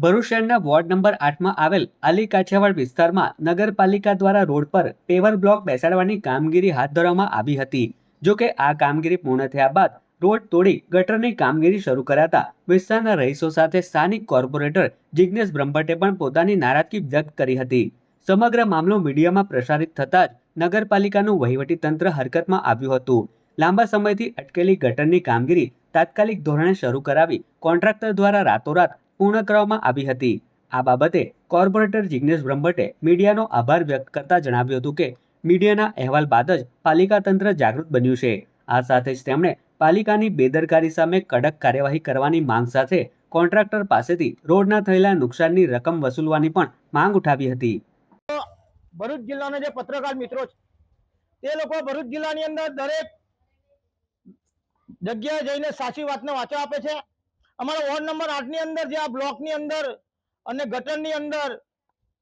ભરૂચ શહેરના ward number 8માં આવેલ અલી કાછિયાવાડ વિસ્તારમાં નગરપાલિકા દ્વારા રોડ પર પેવર બ્લોક બેસાડવાની કામગીરી હાથ ધરવામાં આવી હતી। જો કે આ કામગીરી પૂર્ણ થયા બાદ રોડ તોડી ગટરની કામગીરી શરૂ કરાતા વિસ્તારના રહીશો સાથે સ્થાનિક કોર્પોરેટર જિગ્નેશ બ્રહ્મભટ્ટે પણ પોતાની નારાજગી વ્યક્ત કરી હતી। સમગ્ર મામલો મીડિયામાં પ્રસારિત થતાં જ નગરપાલિકાનું વહીવટી તંત્ર હરકતમાં આવ્યું હતું। લાંબા સમયથી અટકેલી ગટરની કામગીરી તાત્કાલિક ધોરણે શરૂ કરાવી કોન્ટ્રાક્ટર દ્વારા રાતોરાત પૂર્ણ કરવામાં આવી હતી। આ બાબતે કોર્પોરેટર જિગ્નેશ બ્રહ્મભટ્ટે મીડિયાનો આભાર વ્યક્ત કરતા જણાવ્યું હતું કે મીડિયાના અહેવાલ બાદ જ પાલિકા તંત્ર જાગૃત બન્યું છે। આ સાથે જ તેમણે પાલિકાની બેદરકારી સામે કડક કાર્યવાહી કરવાની માંગ સાથે કોન્ટ્રાક્ટર પાસેથી રોડના થયેલા નુકસાનની રકમ વસૂલવાની પણ માંગ ઉઠાવી હતી। ભરૂચ જિલ્લાના જે પત્રકાર મિત્રો છે તે લોકો ભરૂચ જિલ્લાની અંદર દરેક જગ્યાએ જઈને સાચી વાતને વાચા આપે છે। અમારા વોર્ડ નંબર 8 ની અંદર જે આ બ્લોકની અંદર અને ગટરની અંદર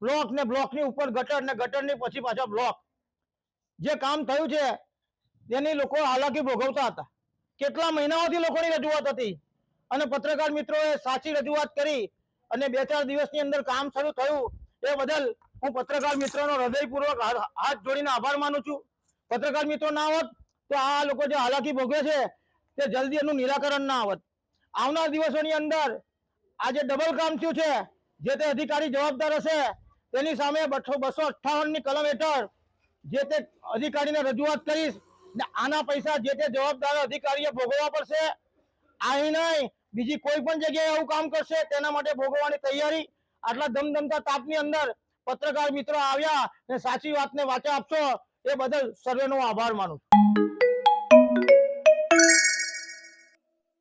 બ્લોક ને બ્લોકની ઉપર ગટર ને ગટરની પછી પાછા બ્લોક જે કામ થયું છે તેની લોકો હાલાકી ભોગવતા હતા। કેટલા મહિનાઓથી લોકોની રજૂઆત હતી અને પત્રકાર મિત્રોએ સાચી રજૂઆત કરી અને 2-4 દિવસની અંદર કામ શરૂ થયું। એ બદલ હું પત્રકાર મિત્રોનો હૃદયપૂર્વક હાથ જોડીને આભાર માનું છું। પત્રકાર મિત્રો ના હોત તો આ લોકો જે હાલાકી ભોગવે છે તે જલ્દી એનું નિરાકરણ ના આવત। આવનાર દિવસોની અંદર આ જે ડબલ કામ થયું છે જે તે અધિકારી જવાબદાર હશે તેની સામે 258 ની કલમ હેઠળ જે તે અધિકારીને રજૂઆત કરીશ ને આના પૈસા જે તે જવાબદાર અધિકારીએ ભોગવવા પડશે। અહીં નહીં બીજી કોઈ પણ જગ્યાએ આવું કામ કરશે તેના માટે ભોગવવાની તૈયારી। આટલા ધમધમતા તાપની અંદર પત્રકાર મિત્રો આવ્યા ને સાચી વાતને વાચા આપશો એ બદલ સર્વેનો આભાર માનું છું।